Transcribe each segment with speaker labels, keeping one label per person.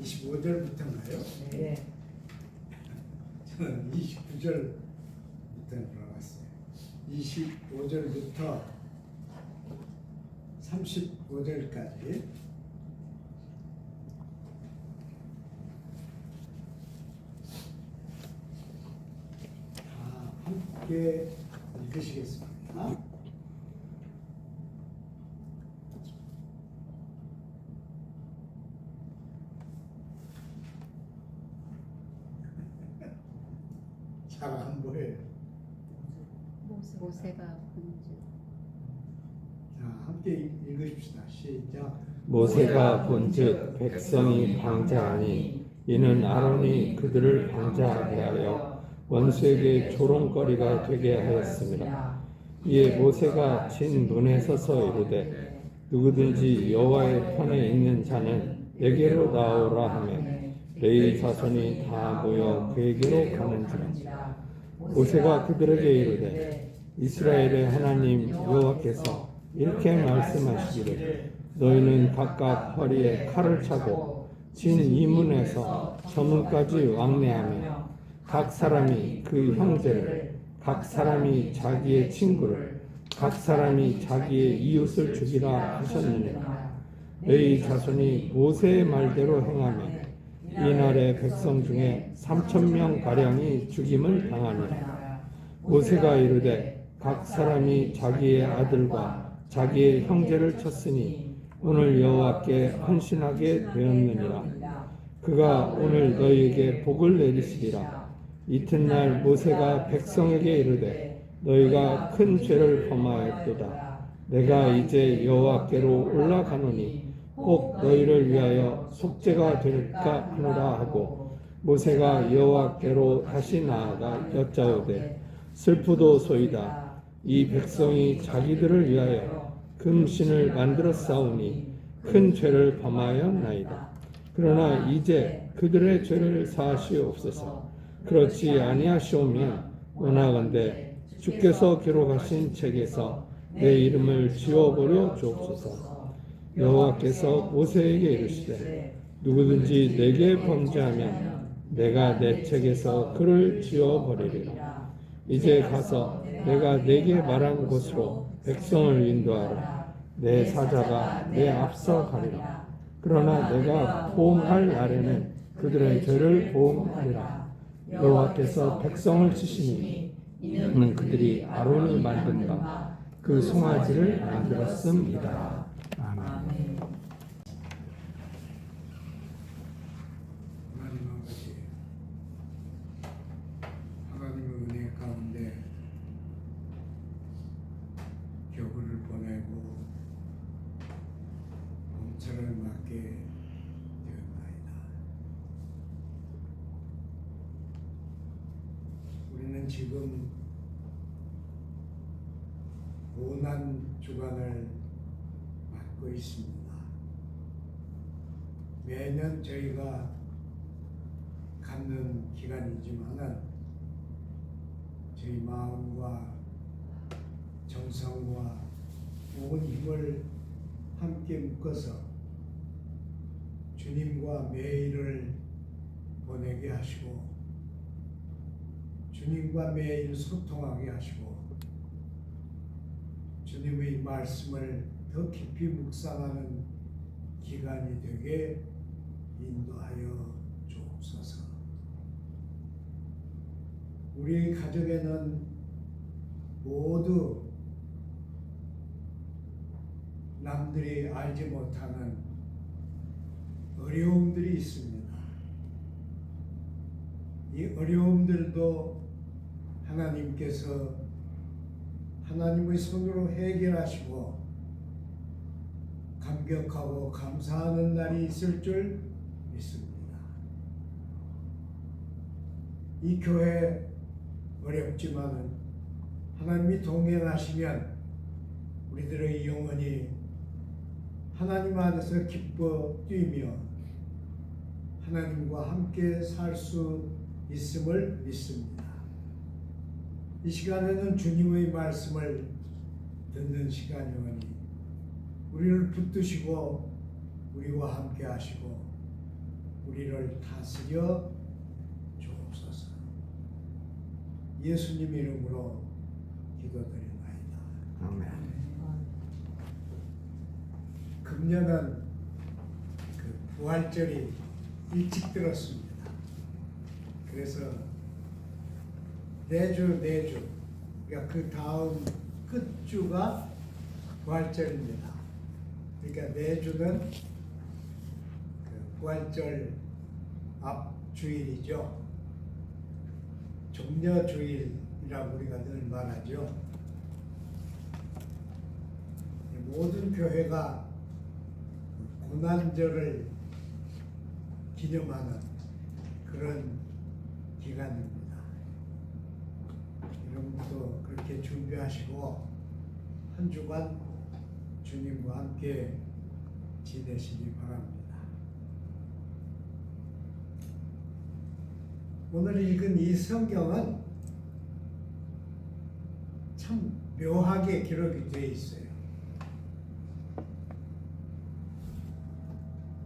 Speaker 1: 25절부터인가요?
Speaker 2: 네.
Speaker 1: 저는 29절부터 돌아갔어요. 25절부터 35절까지 다 함께 읽으시겠습니다. 잘 안 보여요.
Speaker 3: 모세가 본즉
Speaker 1: 자, 함께 읽으십시다. 시작.
Speaker 4: 모세가 본즉 백성이 방자하니 이는 아론이 그들을 방자하게 하여 원수에게 조롱거리가 되게 하였습니다. 이에 모세가 진 문에 서서 이르되 누구든지 여호와의 편에 있는 자는 내게로 나오라 하며 레위 자손이 다 모여 그에게로 가는지라. 모세가 그들에게 이르되 이스라엘의 하나님 여호와께서 이렇게 말씀하시기를 너희는 각각 허리에 칼을 차고 진 이문에서 저문까지 왕래하며 각 사람이 그 형제를 각 사람이 자기의 친구를 각 사람이 자기의 이웃을 죽이라 하셨느니라. 레위 자손이 모세의 말대로 행하며 이날의 백성 중에 3,000명 가량이 죽임을 당하니라. 모세가 이르되 각 사람이 자기의 아들과 자기의 형제를 쳤으니 오늘 여호와께 헌신하게 되었느니라. 그가 오늘 너희에게 복을 내리시리라. 이튿날 모세가 백성에게 이르되 너희가 큰 죄를 범하였도다. 내가 이제 여호와께로 올라가노니 꼭 너희를 위하여 속죄가 될까 하노라 하고 모세가 여호와께로 다시 나아가 여짜오되 슬프도소이다. 이 백성이 자기들을 위하여 금신을 만들어 싸우니 큰 죄를 범하였나이다. 그러나 이제 그들의 죄를 사하시옵소서. 그렇지 아니하시오면 원하건대 주께서 기록하신 책에서 내 이름을 지워버려 주옵소서. 여호와께서 모세에게 이르시되 누구든지 내게 범죄하면 내가 내 책에서 그를 지워버리리라. 이제 가서 내가 내게 말한 곳으로 백성을 인도하라. 내 사자가 내 앞서 가리라. 그러나 내가 보응할 날에는 그들의 죄를 보응하리라. 여호와께서 백성을 치시니 이는 그들이 아론이 만든 바 그 송아지를 만들었음이다. 아멘.
Speaker 1: 하나님 아버지, 하나님의 은혜 가운데 겨울을 보내고 봄철을 맞게 되었나이다. 우리는 지금 고난 주간을 맞고 있습니다. 매년 저희가 갖는 기간이지만은 저희 마음과 정성과 온 힘을 함께 묶어서 주님과 매일을 보내게 하시고 주님과 매일 소통하게 하시고 주님의 말씀을 더 깊이 묵상하는 기간이 되게 인도하여 주옵소서. 우리 가정에는 모두 남들이 알지 못하는 어려움들이 있습니다. 이 어려움들도 하나님께서 하나님의 손으로 해결하시고 감격하고 감사하는 날이 있을 줄 믿습니다. 이 교회 어렵지만은 하나님이 동행하시면 우리들의 영혼이 하나님 안에서 기뻐 뛰며 하나님과 함께 살 수 있음을 믿습니다. 이 시간에는 주님의 말씀을 듣는 시간이오니 우리를 붙드시고 우리와 함께 하시고 우리를 다스려 주옵소서. 예수님 이름으로 기도드리나이다.
Speaker 4: 아멘.
Speaker 1: 금년은 그 부활절이 일찍 들었습니다. 그래서 내주 그러니까 그 다음 끝주가 부활절입니다. 그러니까 내주는 그 부활절 앞 주일이죠. 종려주일이라고 우리가 늘 말하죠. 모든 교회가 고난절을 기념하는 그런 기간입니다. 여러분도 그렇게 준비하시고 한 주간 주님과 함께 지내시기 바랍니다. 오늘 읽은 이 성경은 참 묘하게 기록이 되어 있어요.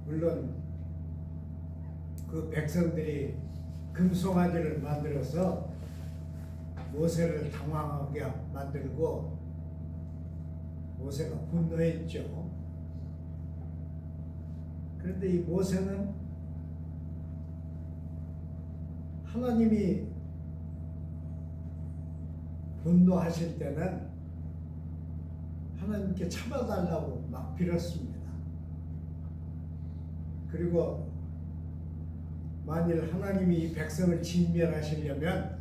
Speaker 1: 물론 그 백성들이 금송아지를 만들어서 모세를 당황하게 만들고 모세가 분노했죠. 그런데 이 모세는 하나님이 분노하실 때는 하나님께 참아달라고 막 빌었습니다. 그리고 만일 하나님이 이 백성을 진멸하시려면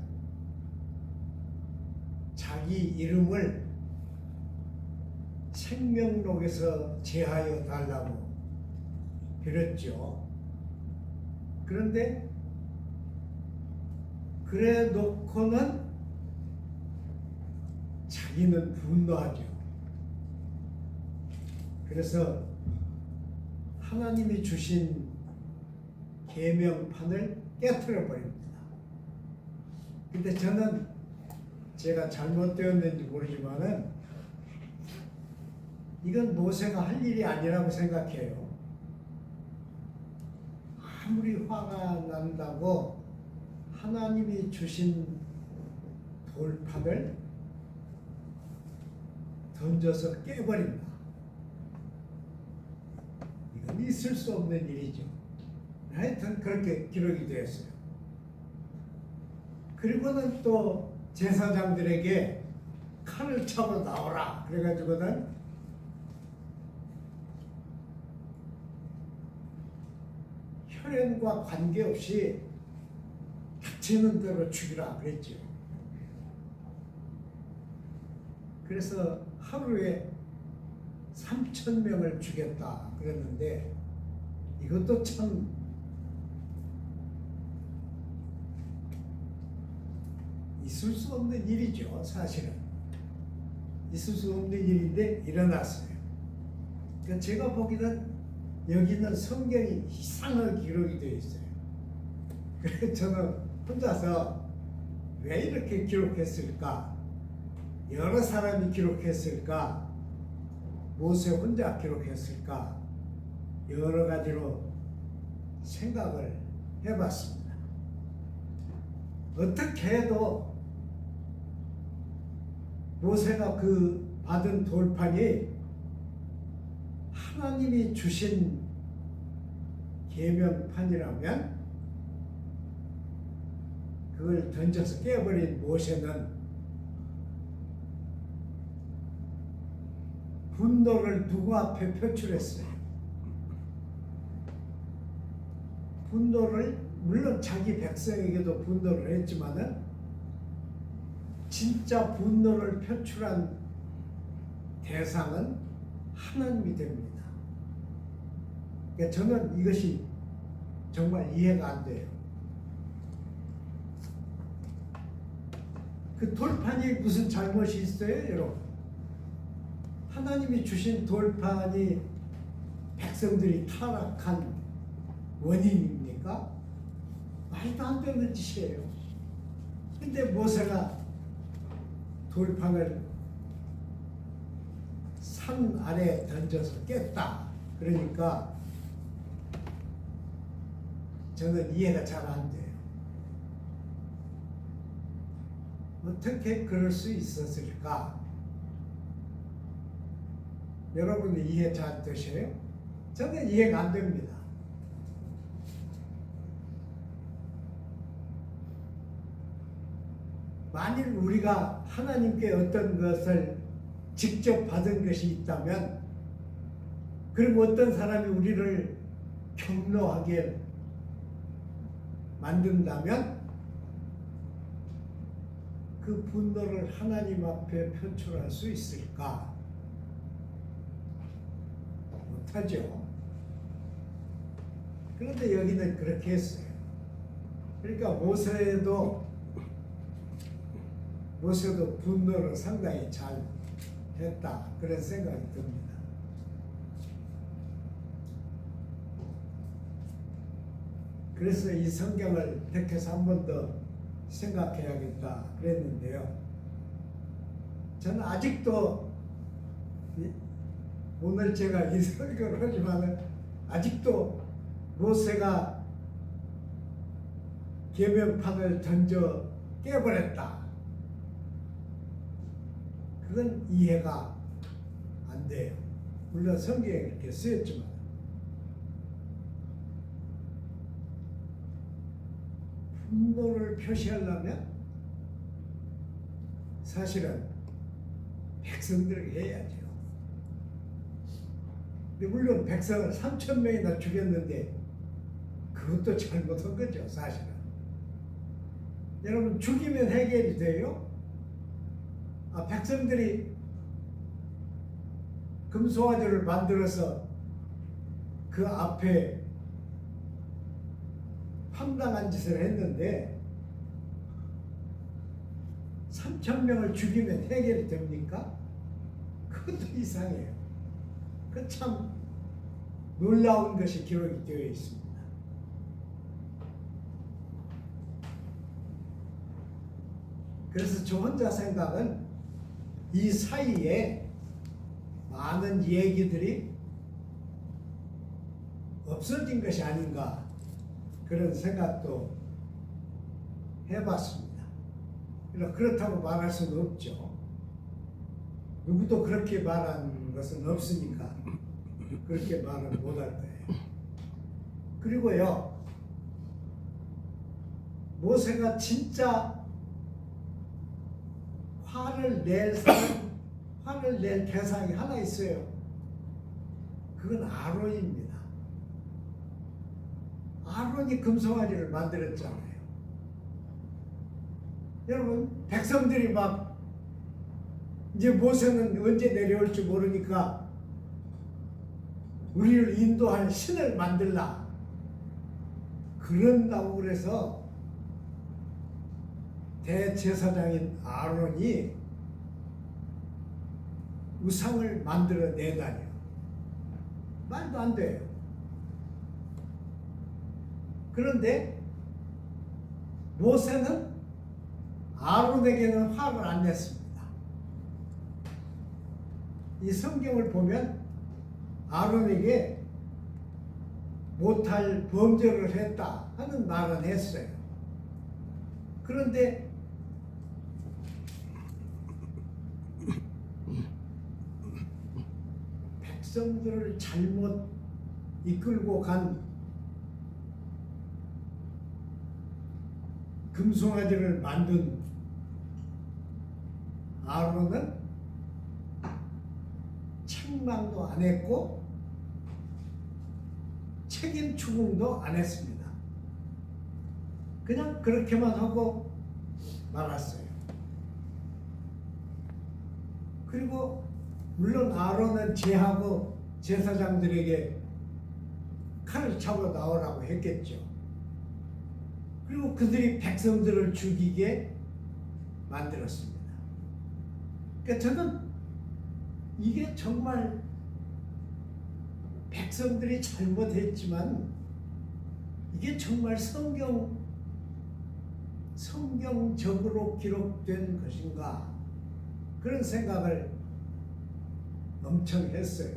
Speaker 1: 자기 이름을 생명록에서 제하여 달라고 빌었죠. 그런데 그래 놓고는 자기는 분노하죠. 그래서 하나님이 주신 계명판을 깨트려 버립니다. 근데 저는 제가 잘못되었는지 모르지만은 이건 모세가 할 일이 아니라고 생각해요. 아무리 화가 난다고 하나님이 주신 돌판을 던져서 깨버린다. 이건 있을 수 없는 일이죠. 하여튼 그렇게 기록이 되었어요. 그리고는 또 제사장들에게 칼을 차고 나오라 그래가지고는 혈연과 관계없이 닥치는 대로 죽이라 그랬죠. 그래서 하루에 3,000명을 죽였다 그랬는데 이것도 참 있을 수 없는 일이죠. 사실은 있을 수 없는 일인데 일어났어요. 그러니까 제가 보기에는 여기는 성경이 이상하게 기록이 되어 있어요. 그래서 저는 혼자서 왜 이렇게 기록했을까? 여러 사람이 기록했을까? 모세 혼자 기록했을까? 여러 가지로 생각을 해봤습니다. 어떻게 해도 모세가 그 받은 돌판이 하나님이 주신 계명판이라면 그걸 던져서 깨버린 모세는 분노를 누구 앞에 표출했어요? 분노를 물론 자기 백성에게도 분노를 했지만은 진짜 분노를 표출한 대상은 하나님이 됩니다. 그러니까 저는 이것이 정말 이해가 안 돼요. 그 돌판이 무슨 잘못이 있어요, 여러분? 하나님이 주신 돌판이 백성들이 타락한 원인입니까? 말도 안 되는 짓이에요. 근데 모세가 돌판을 산 아래에 던져서 깼다. 그러니까 저는 이해가 잘 안 돼요. 어떻게 그럴 수 있었을까? 여러분이 이해 잘 되셔요? 저는 이해가 안 됩니다. 만일 우리가 하나님께 어떤 것을 직접 받은 것이 있다면, 그리고 어떤 사람이 우리를 경로하게 만든다면 그 분노를 하나님 앞에 표출할 수 있을까? 못하죠. 그런데 여기는 그렇게 했어요. 그러니까 모세도 분노를 상당히 잘 했다, 그런 생각이 듭니다. 그래서 이 성경을 택해서 한 번 더 생각해야겠다 그랬는데요. 저는 아직도 오늘 제가 이 설교를 하지만 아직도 모세가 계명판을 던져 깨버렸다, 그건 이해가 안 돼요. 물론 성경에 그렇게 쓰였지만. 분노를 표시하려면 사실은 백성들에게 해야죠. 근데 물론 백성을 3,000명이나 죽였는데 그것도 잘못한 거죠, 사실은. 여러분, 죽이면 해결이 돼요? 백성들이 금송아지를 만들어서 그 앞에 황당한 짓을 했는데 3,000명을 죽이면 해결이 됩니까? 그것도 이상해요. 그 참 놀라운 것이 기록이 되어 있습니다. 그래서 저 혼자 생각은 이 사이에 많은 얘기들이 없어진 것이 아닌가, 그런 생각도 해봤습니다. 그렇다고 말할 수는 없죠. 누구도 그렇게 말한 것은 없으니까 그렇게 말을 못할 거예요. 그리고요, 모세가 진짜 화를 낼 대상이 하나 있어요. 그건 아론입니다. 아론이 금송아지를 만들었잖아요. 여러분, 백성들이 막 이제 모세는 언제 내려올지 모르니까 우리를 인도할 신을 만들라 그런다고 그래서 대제사장인 아론이 우상을 만들어 내다니요. 말도 안 돼요. 그런데 모세는 아론에게는 화를 안 냈습니다. 이 성경을 보면 아론에게 못할 범죄를 했다 하는 말은 했어요. 그런데 백성들을 잘못 이끌고 간 금송아지를 만든 아론은 책망도 안 했고 책임 추궁도 안 했습니다. 그냥 그렇게만 하고 말았어요. 그리고 물론 아론은 제하고 제사장들에게 칼을 차고 나오라고 했겠죠. 그리고 그들이 백성들을 죽이게 만들었습니다. 그러니까 저는 이게 정말 백성들이 잘못했지만 이게 정말 성경적으로 기록된 것인가, 그런 생각을 엄청 했어요.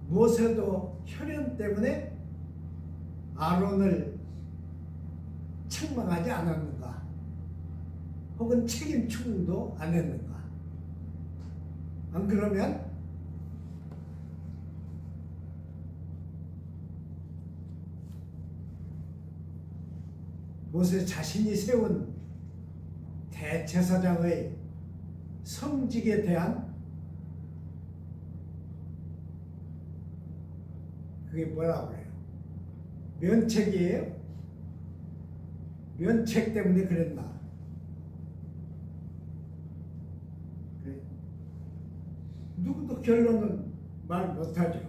Speaker 1: 모세도 혈연 때문에 아론을 책망하지 않았는가? 혹은 책임 추궁도 안 했는가? 안 그러면 모세 자신이 세운 대제사장의 성직에 대한 그게 뭐라고 그래요? 면책이에요? 면책 때문에 그랬나? 그래. 누구도 결론은 말 못하죠.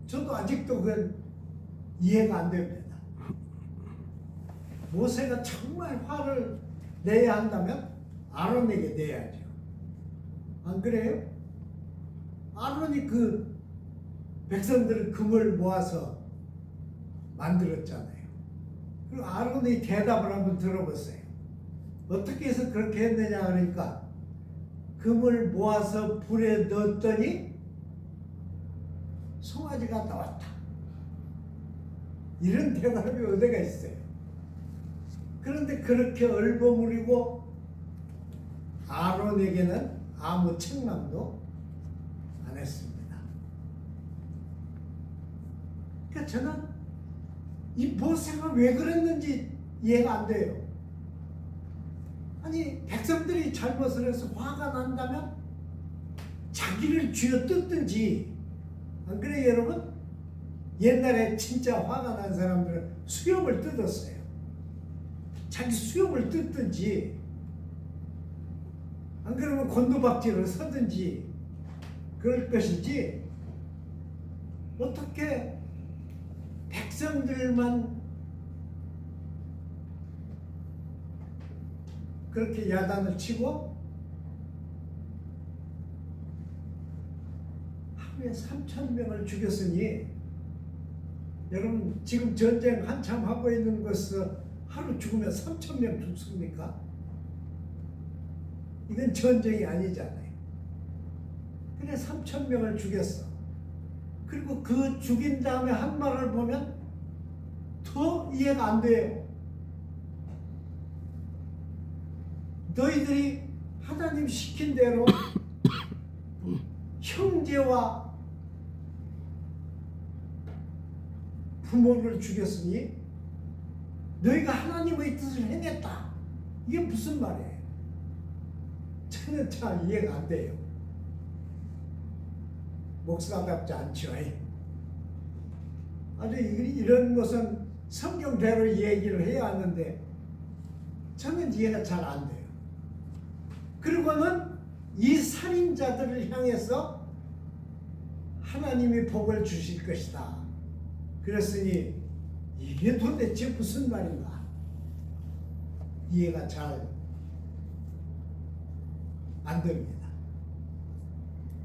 Speaker 1: 저도 아직도 그건 이해가 안 됩니다. 모세가 정말 화를 내야 한다면 아론에게 내야죠. 안 그래요? 아론이 그 백성들의 금을 모아서 만들었잖아요. 그리고 아론의 대답을 한번 들어보세요. 어떻게 해서 그렇게 했느냐 그러니까 금을 모아서 불에 넣었더니 송아지가 나왔다. 이런 대답이 어디가 있어요? 그런데 그렇게 얼버무리고 아론에게는 아무 책망도 안 했습니다. 그러니까 저는 이 모세가 왜 그랬는지 이해가 안 돼요. 아니 백성들이 잘못을 해서 화가 난다면 자기를 쥐어뜯든지, 안 그래요 여러분? 옛날에 진짜 화가 난 사람들은 수염을 뜯었어요. 자기 수염을 뜯든지, 안 그러면 곤두박질을 서든지 그럴 것이지, 어떻게 백성들만 그렇게 야단을 치고 하루에 3,000명을 죽였으니, 여러분 지금 전쟁 한참 하고 있는 곳에서 하루 죽으면 3,000명 죽습니까? 이건 전쟁이 아니잖아요. 그래 3,000명을 죽였어. 그리고 그 죽인 다음에 한 말을 보면 더 이해가 안 돼요. 너희들이 하나님 시킨 대로 형제와 부모를 죽였으니 너희가 하나님의 뜻을 행했다. 이게 무슨 말이에요? 저는 잘 이해가 안 돼요. 목사답지 않죠. 아주 이런 것은 성경대로 얘기를 해야 하는데 저는 이해가 잘 안 돼요. 그리고는 이 살인자들을 향해서 하나님이 복을 주실 것이다. 그랬으니 이게 도대체 무슨 말인가? 이해가 잘 안 됩니다.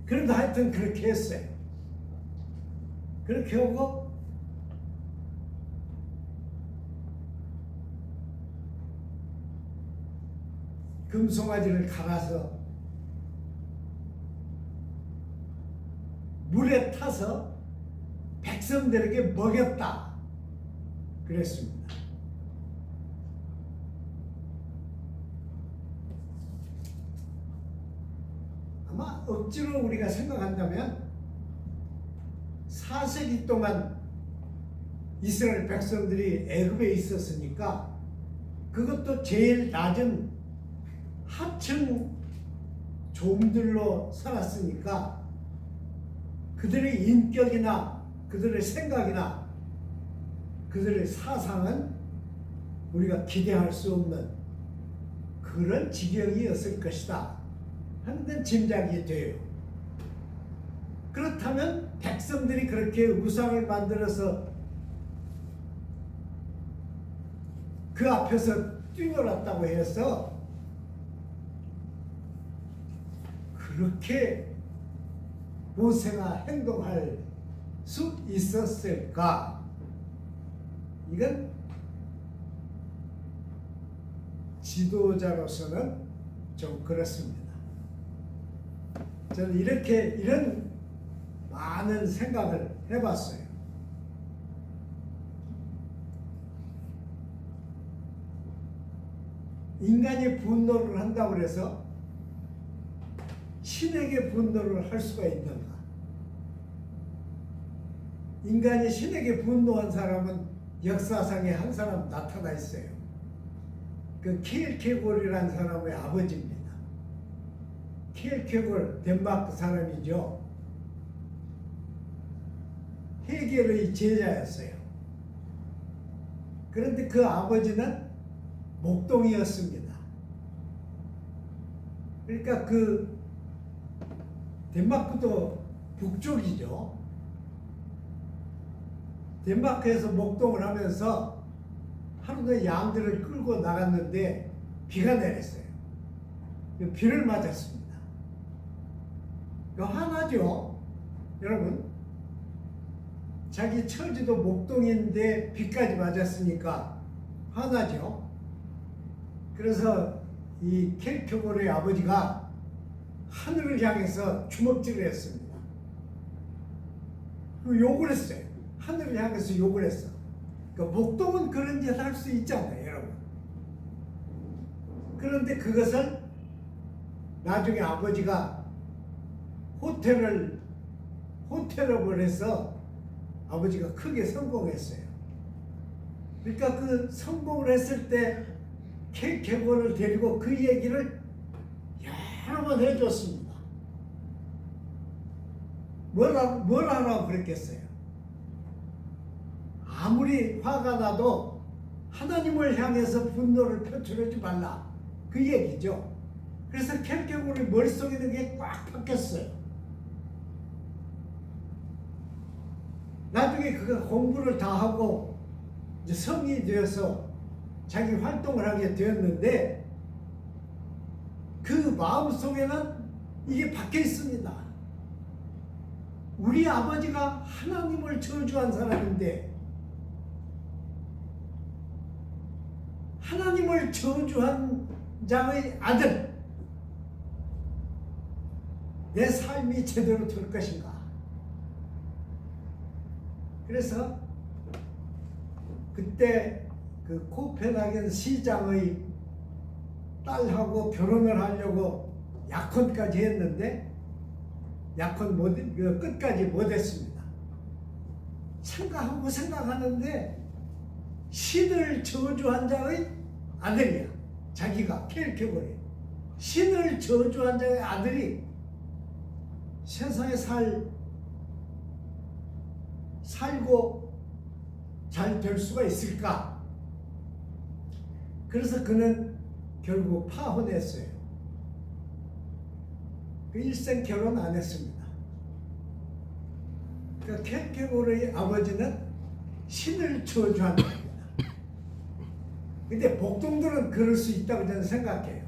Speaker 1: 그런데 하여튼 그렇게 했어요. 그렇게 하고 금송아지를 갈아서 물에 타서 백성들에게 먹였다. 그랬습니다. 아마 억지로 우리가 생각한다면 4세기 동안 이스라엘 백성들이 애굽에 있었으니까 그것도 제일 낮은 하층 종들로 살았으니까 그들의 인격이나 그들의 생각이나 그들의 사상은 우리가 기대할 수 없는 그런 지경이었을 것이다 하는 데는 짐작이 돼요. 그렇다면 백성들이 그렇게 우상을 만들어서 그 앞에서 뛰놀았다고 해서 그렇게 모세가 행동할 수 있었을까? 이건 지도자로서는 좀 그렇습니다. 저는 이런 많은 생각을 해봤어요. 인간이 분노를 한다고 해서 신에게 분노를 할 수가 있는가? 인간이 신에게 분노한 사람은 역사상에 한 사람 나타나 있어요. 그 킬케골이라는 사람의 아버지입니다. 킬케골 덴마크 사람이죠. 헤겔의 제자였어요. 그런데 그 아버지는 목동이었습니다. 그러니까 그 덴마크도 북쪽이죠. 덴마크에서 목동을 하면서 하루는 양들을 끌고 나갔는데 비가 내렸어요. 비를 맞았습니다. 화나죠, 여러분. 자기 처지도 목동인데 비까지 맞았으니까 화나죠. 그래서 이 켈케골의 아버지가 하늘을 향해서 주먹질을 했습니다. 그리고 욕을 했어요. 하늘을 향해서 욕을 했어. 그러니까 목동은 그런 짓 할 수 있잖아요, 여러분. 그런데 그것을 나중에 아버지가 호텔업을 해서 아버지가 크게 성공했어요. 그러니까 그 성공을 했을 때 켈케골을 데리고 그 얘기를 여러 번 해줬습니다. 뭘 하라고 그랬겠어요? 아무리 화가 나도 하나님을 향해서 분노를 표출하지 말라, 그 얘기죠. 그래서 켈케골의 머릿속에 있는 게 꽉 박혔어요. 나중에 그가 공부를 다 하고 이제 성인이 되어서 자기 활동을 하게 되었는데 그 마음속에는 이게 박혀 있습니다. 우리 아버지가 하나님을 저주한 사람인데 하나님을 저주한 자의 아들, 내 삶이 제대로 될 것인가? 그래서 그때 그 코펜하겐 시장의 딸하고 결혼을 하려고 약혼까지 했는데 끝까지 못했습니다. 생각하는데 신을 저주한 자의 아들이야. 자기가 켈케골이 신을 저주한 자의 아들이 세상에 살고 잘 될 수가 있을까? 그래서 그는 결국 파혼했어요. 그 일생 결혼 안 했습니다. 그러니까 켈케골의 아버지는 신을 저주한 겁니다. 근데 복동들은 그럴 수 있다고 저는 생각해요.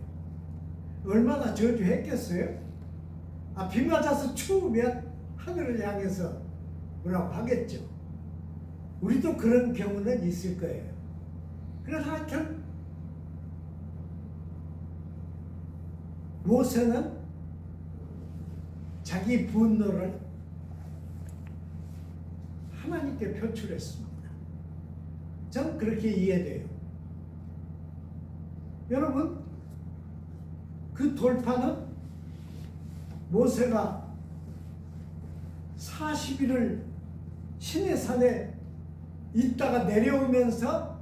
Speaker 1: 얼마나 저주했겠어요? 비 맞아서 추우면 하늘을 향해서 뭐라고 하겠죠. 우리도 그런 경우는 있을 거예요. 그래서 하여튼 모세는 자기 분노를 하나님께 표출했습니다. 저는 그렇게 이해돼요. 여러분, 그 돌파는 모세가 40일을 시내산에 있다가 내려오면서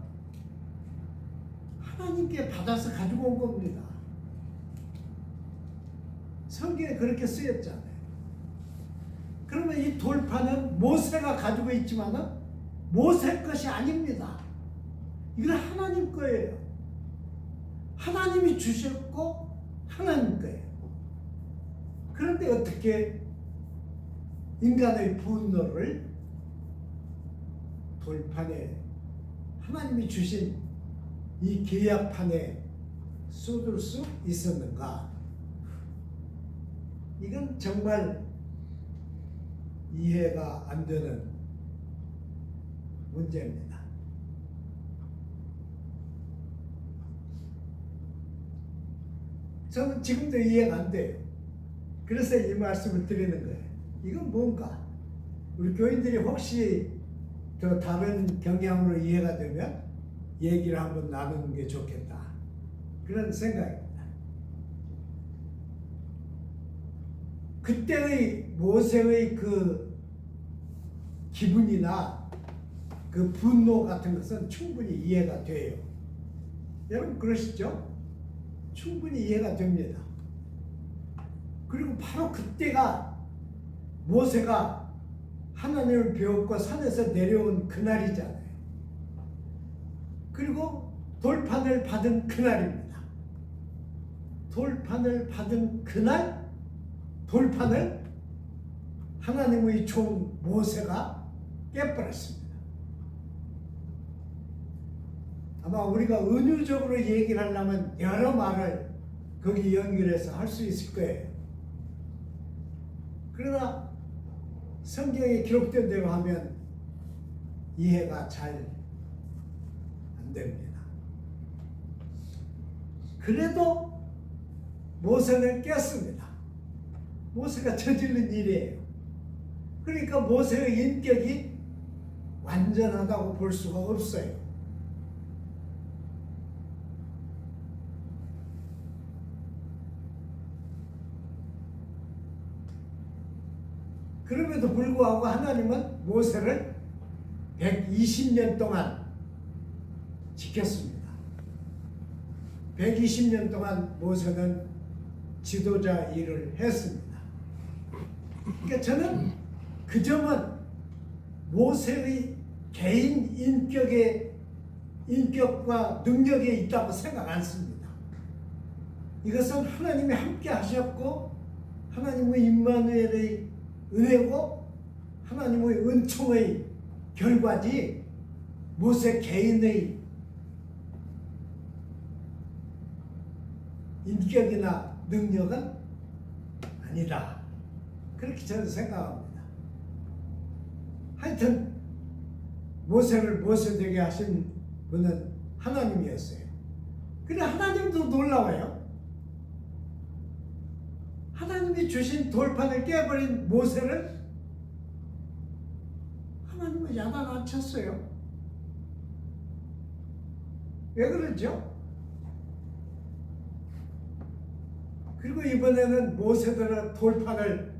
Speaker 1: 하나님께 받아서 가지고 온 겁니다. 성경에 그렇게 쓰였잖아요. 그러면 이 돌파는 모세가 가지고 있지만은 모세 것이 아닙니다. 이건 하나님 거예요. 하나님이 주셨고 하나님 거예요. 그런데 어떻게 인간의 분노를 돌판에 하나님이 주신 이 계약판에 쏟을 수 있었는가? 이건 정말 이해가 안 되는 문제입니다. 저는 지금도 이해가 안 돼요. 그래서 이 말씀을 드리는 거예요. 이건 뭔가? 우리 교인들이 혹시 더 다른 경향으로 이해가 되면 얘기를 한번 나누는 게 좋겠다. 그런 생각입니다. 그때의 모세의 그 기분이나 그 분노 같은 것은 충분히 이해가 돼요. 여러분 그러시죠? 충분히 이해가 됩니다. 그리고 바로 그때가 모세가 하나님을 배웠고 산에서 내려온 그날이잖아요. 그리고 돌판을 받은 그날입니다. 돌판을 받은 그날 돌판을 하나님의 종 모세가 깨버렸습니다. 아마 우리가 은유적으로 얘기를 하려면 여러 말을 거기 연결해서 할 수 있을 거예요. 그러나 성경에 기록된 대로 하면 이해가 잘 안 됩니다. 그래도 모세는 깼습니다. 모세가 저지른 일이에요. 그러니까 모세의 인격이 완전하다고 볼 수가 없어요. 그럼에도 불구하고 하나님은 모세를 120년 동안 지켰습니다. 120년 동안 모세는 지도자 일을 했습니다. 그러니까 저는 그 점은 모세의 개인 인격과 능력에 있다고 생각 않습니다. 이것은 하나님이 함께 하셨고 하나님의 임마누엘의 은혜고 하나님의 은총의 결과지 모세 개인의 인격이나 능력은 아니다. 그렇게 저는 생각합니다. 하여튼 모세를 모세되게 하신 분은 하나님이었어요. 근데 하나님도 놀라워요. 하나님이 주신 돌판을 깨버린 모세를 하나님은 야단 안 쳤어요. 왜 그러죠? 그리고 이번에는 모세들은 돌판을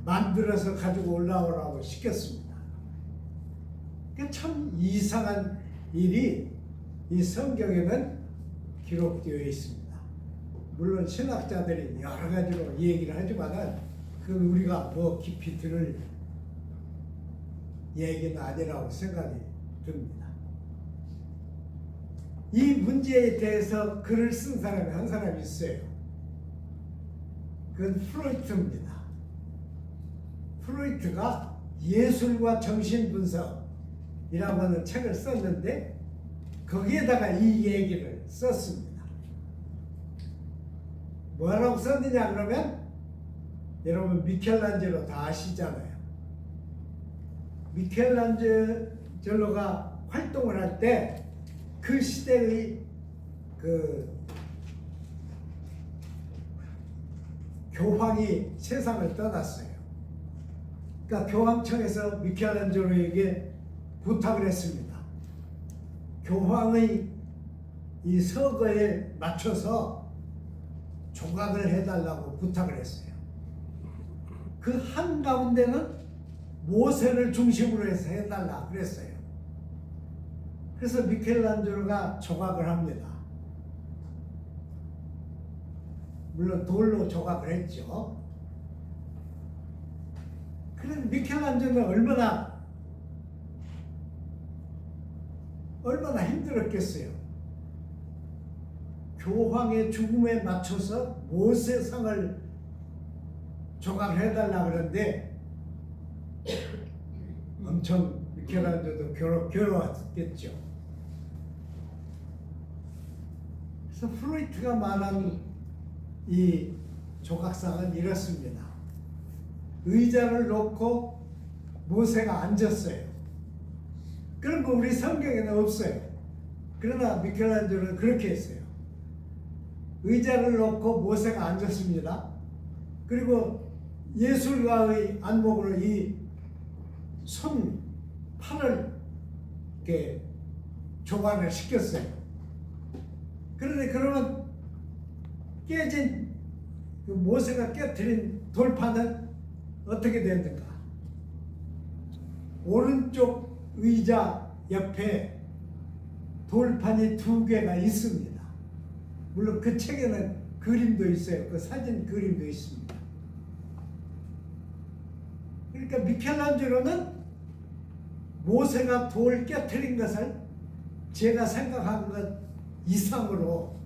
Speaker 1: 만들어서 가지고 올라오라고 시켰습니다. 참 이상한 일이 이 성경에는 기록되어 있습니다. 물론 신학자들이 여러 가지로 얘기를 하지만은 그 우리가 뭐 깊이 들을 얘기는 아니라고 생각이 듭니다. 이 문제에 대해서 글을 쓴 사람이 한 사람이 있어요. 그건 프로이트입니다. 프로이트가 예술과 정신분석이라고 하는 책을 썼는데 거기에다가 이 얘기를 썼습니다. 뭐라고 썼느냐 그러면 여러분 미켈란젤로 다 아시잖아요. 미켈란젤로가 활동을 할 때 그 시대의 그 교황이 세상을 떠났어요. 그러니까 교황청에서 미켈란젤로에게 부탁을 했습니다. 교황의 이 서거에 맞춰서 조각을 해달라고 부탁을 했어요. 그 한가운데는 모세를 중심으로 해서 해달라 그랬어요. 그래서 미켈란젤로가 조각을 합니다. 물론 돌로 조각을 했죠. 그런데 미켈란젤로는 얼마나 힘들었겠어요. 교황의 죽음에 맞춰서 모세상을 조각을 해달라 그러는데 엄청 미켈란젤로도 괴로웠겠죠. 그래서 프로이트가 말한 이 조각상은 이렇습니다. 의자를 놓고 모세가 앉았어요. 그런 거 우리 성경에는 없어요. 그러나 미켈란젤로는 그렇게 했어요. 의자를 놓고 모세가 앉았습니다. 그리고 예술가의 안목으로 이 팔을 이렇게 조각을 시켰어요. 그런데 그러면 깨진 그 모세가 깨뜨린 돌판은 어떻게 됐는가? 오른쪽 의자 옆에 돌판이 2개가 있습니다. 물론 그 책에는 그림도 있어요. 그 사진 그림도 있습니다. 그러니까 미켈란젤로는 모세가 돌 깨뜨린 것을 제가 생각한 것 이상으로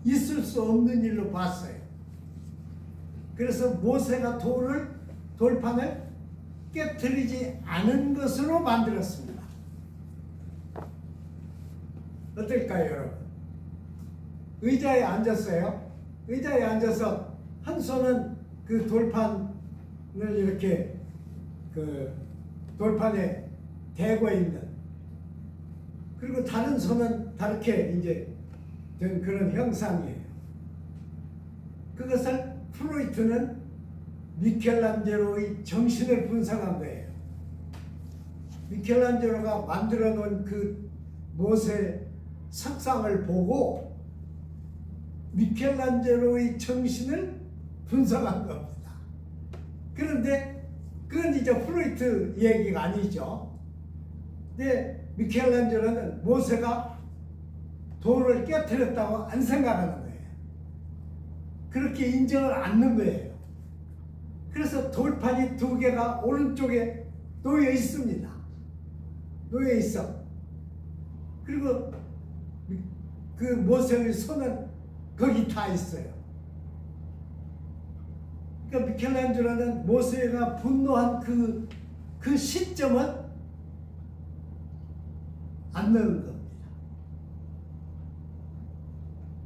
Speaker 1: 있을 수 없는 일로 봤어요. 그래서 모세가 돌판을 깨뜨리지 않은 것으로 만들었습니다. 어떨까요, 여러분? 의자에 앉았어요. 의자에 앉아서 한 손은 그 돌판을 이렇게 그 돌판에 대고 있는, 그리고 다른 손은 다르게 이제 된 그런 형상이에요. 그것을 프로이트는 미켈란젤로의 정신을 분석한 거예요. 미켈란젤로가 만들어 놓은 그 모세 석상을 보고 미켈란젤로의 정신을 분석한 겁니다. 그런데 그건 이제 프로이트 얘기가 아니죠. 근데 미켈란젤로는 모세가 돌을 깨뜨렸다고 안 생각하는 거예요. 그렇게 인정을 않는 거예요. 그래서 돌판이 2개가 오른쪽에 놓여 있습니다. 놓여 있어. 그리고 그 모세의 손은 거기 다 있어요. 그러니까 미켈란젤로는 모세가 분노한 그 시점은 안 넣은 겁니다.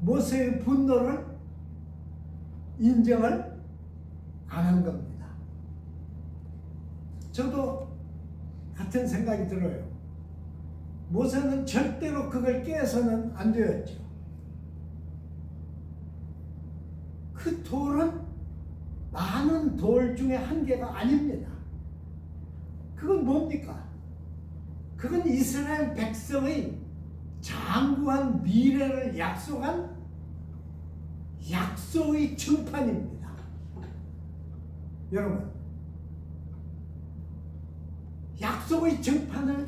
Speaker 1: 모세의 분노를 인정을 안 한 겁니다. 저도 같은 생각이 들어요. 모세는 절대로 그걸 깨서는 안 되었죠. 그 돌은 많은 돌 중에 한 개가 아닙니다. 그건 뭡니까? 그건 이스라엘 백성의 장구한 미래를 약속한 약속의 증판입니다. 여러분, 약속의 증판을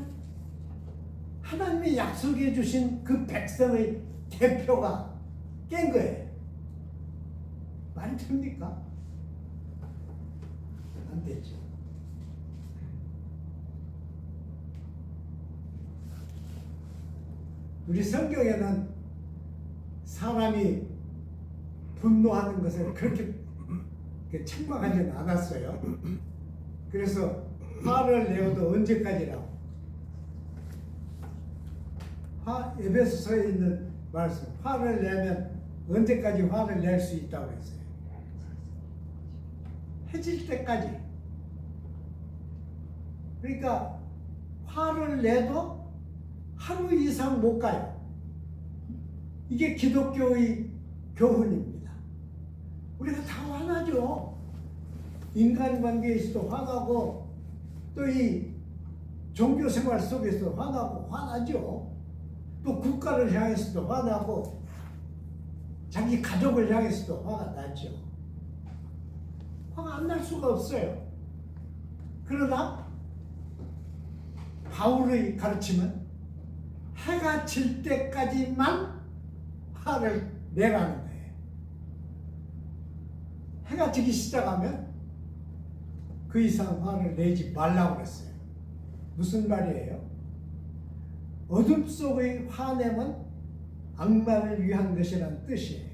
Speaker 1: 하나님이 약속해 주신 그 백성의 대표가 깬 거예요. 말이 됩니까? 안 되죠. 우리 성경에는 사람이 분노하는 것을 그렇게 책망하지는 않았어요. 그래서 화를 내어도 언제까지라고. 에베소서에 있는 말씀, 화를 내면 언제까지 화를 낼 수 있다고 했어요. 해질 때까지. 그러니까 화를 내도 하루 이상 못 가요. 이게 기독교의 교훈입니다. 우리가 다 화나죠. 인간관계에서도 화나고 또 이 종교생활 속에서 화나고 화나죠. 또 국가를 향해서도 화나고 자기 가족을 향해서도 화가 나죠. 화가 안 날 수가 없어요. 그러나 바울의 가르침은 해가 질 때까지만 화를 내라는 거예요. 해가 지기 시작하면 그 이상 화를 내지 말라고 그랬어요. 무슨 말이에요? 어둠 속의 화냄은 악마를 위한 것이라는 뜻이에요.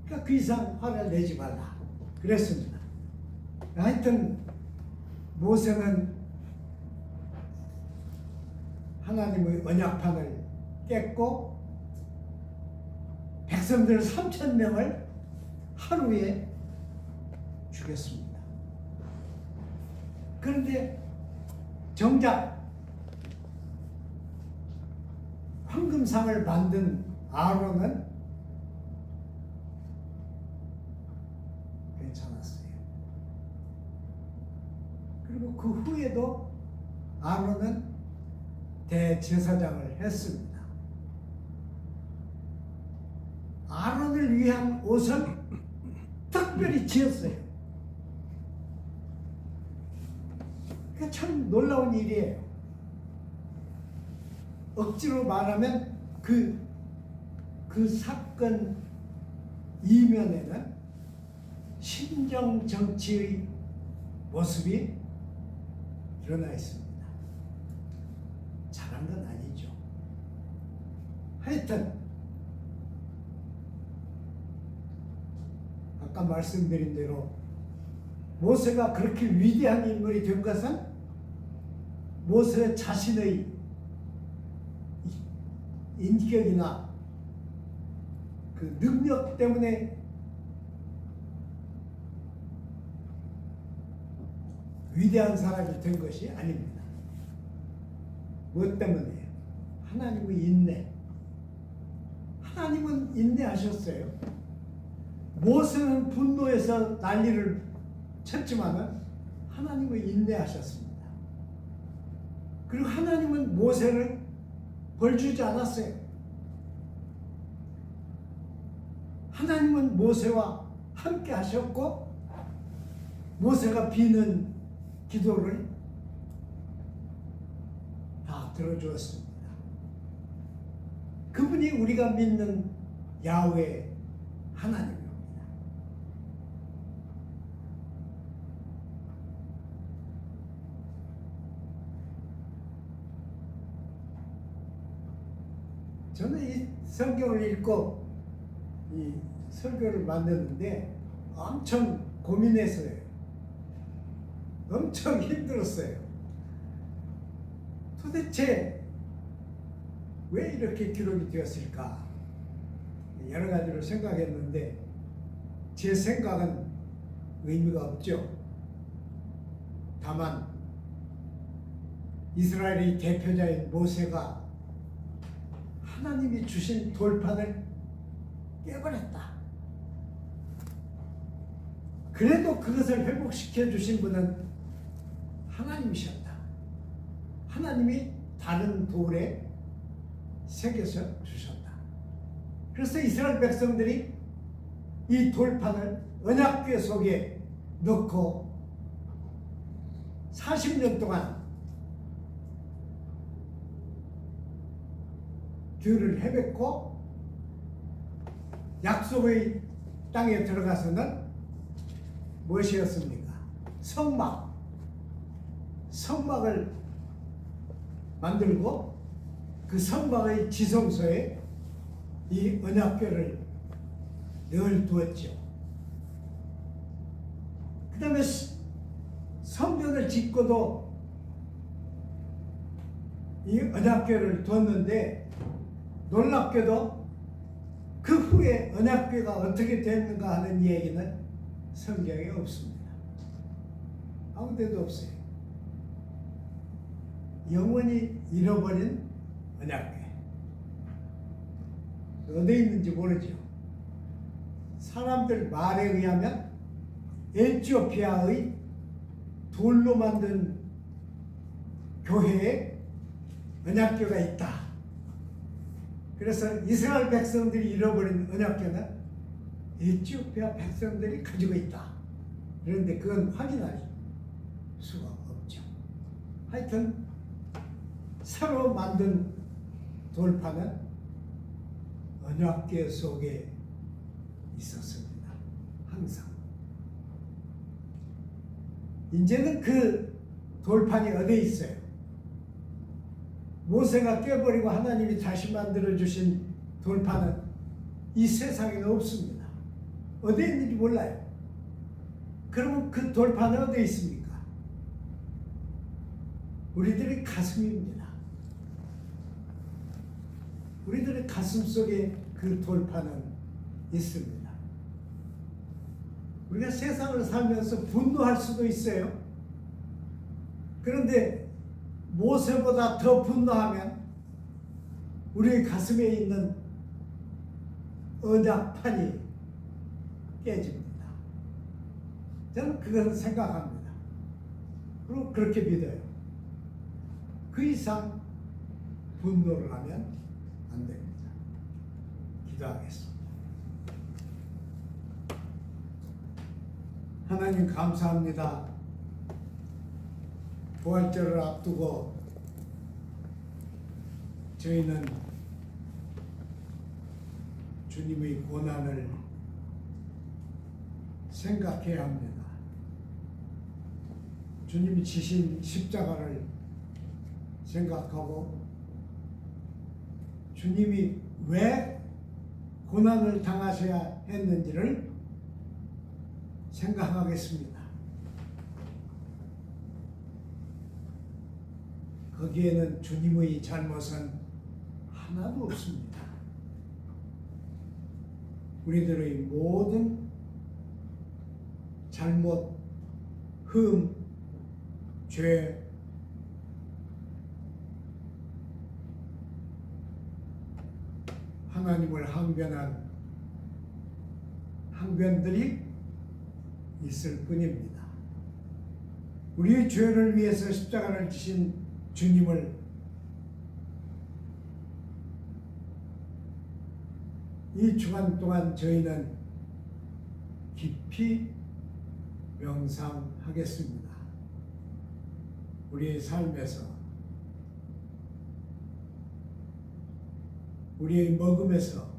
Speaker 1: 그러니까 그 이상 화를 내지 말라 그랬습니다. 하여튼 모세는 하나님의 언약판을 깼고 백성들 3,000명을 하루에 죽였습니다. 그런데 정작 황금상을 만든 아론은 괜찮았어요. 그리고 그 후에도 아론은 대제사장을 했습니다. 아론을 위한 옷을 특별히 지었어요. 그러니까 참 놀라운 일이에요. 억지로 말하면 그 사건 이면에는 신정 정치의 모습이 드러나 있습니다. 잘한 건 아니죠. 하여튼 아까 말씀드린 대로 모세가 그렇게 위대한 인물이 된 것은 모세 자신의 인격이나 그 능력 때문에 위대한 사람이 된 것이 아닙니다. 무엇 때문에요? 하나님의 인내. 하나님은 인내하셨어요. 모세는 분노해서 난리를 쳤지만은 하나님은 인내하셨습니다. 그리고 하나님은 모세를 벌 주지 않았어요. 하나님은 모세와 함께 하셨고 모세가 비는 기도를 다 들어주었습니다. 그분이 우리가 믿는 야훼 하나님입니다. 저는 이 성경을 읽고 이 설교를 만드는데 엄청 고민했어요. 엄청 힘들었어요. 도대체 왜 이렇게 기록이 되었을까? 여러 가지로 생각했는데 제 생각은 의미가 없죠. 다만 이스라엘의 대표자인 모세가 하나님이 주신 돌판을 깨버렸다. 그래도 그것을 회복시켜 주신 분은 하나님이셨다. 하나님이 다른 돌에 새겨서 주셨다. 그래서 이스라엘 백성들이 이 돌판을 언약궤 속에 넣고 40년 동안 길을 헤맸고 약속의 땅에 들어가서는 무엇이었습니까? 성막을 만들고 그 성막의 지성소에 이 언약궤를 늘 두었죠. 그 다음에 성전을 짓고도 이 언약궤를 두었는데 놀랍게도 그 후에 언약궤가 어떻게 됐는가 하는 얘기는 성경에 없습니다. 아무 데도 없어요. 영원히 잃어버린 언약궤. 어디에 있는지 모르죠. 사람들 말에 의하면 에티오피아의 돌로 만든 교회에 언약궤가 있다. 그래서 이스라엘 백성들이 잃어버린 언약궤는 에티오피아 백성들이 가지고 있다. 그런데 그건 확인할 수가 없죠. 하여튼 새로 만든 돌판은 언약궤 속에 있었습니다. 항상. 이제는 그 돌판이 어디에 있어요? 모세가 깨버리고 하나님이 다시 만들어주신 돌판은 이 세상에 없습니다. 어디에 있는지 몰라요. 그러면 그 돌판은 어디에 있습니까? 우리들의 가슴입니다. 우리들의 가슴 속에 그 돌판은 있습니다. 우리가 세상을 살면서 분노할 수도 있어요. 그런데 모세보다 더 분노하면 우리의 가슴에 있는 언약판이 깨집니다. 저는 그것을 생각합니다. 그리고 그렇게 믿어요. 그 이상 분노를 하면 안 됩니다. 기도하겠습니다. 하나님 감사합니다. 부활절을 앞두고 저희는 주님의 고난을 생각해야 합니다. 주님이 지신 십자가를 생각하고 주님이 왜 고난을 당하셔야 했는지를 생각하겠습니다. 거기에는 주님의 잘못은 하나도 없습니다. 우리들의 모든 잘못, 흠, 죄, 하나님을 항변한 항변들이 있을 뿐입니다. 우리의 죄를 위해서 십자가를 지신 주님을 이 주간 동안 저희는 깊이 명상하겠습니다. 우리의 삶에서, 우리의 먹음에서,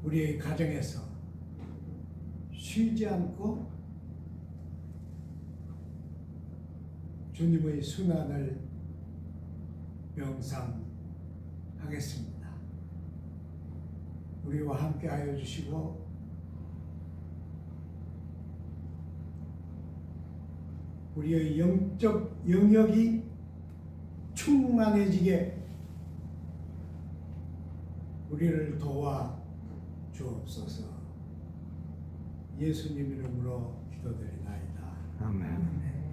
Speaker 1: 우리의 가정에서 쉬지 않고 주님의 순환을 명상하겠습니다. 우리와 함께 하여 주시고 우리의 영적 영역이 충만해지게 우리를 도와 주옵소서. 예수님 이름으로 기도드리나이다.
Speaker 4: 아멘.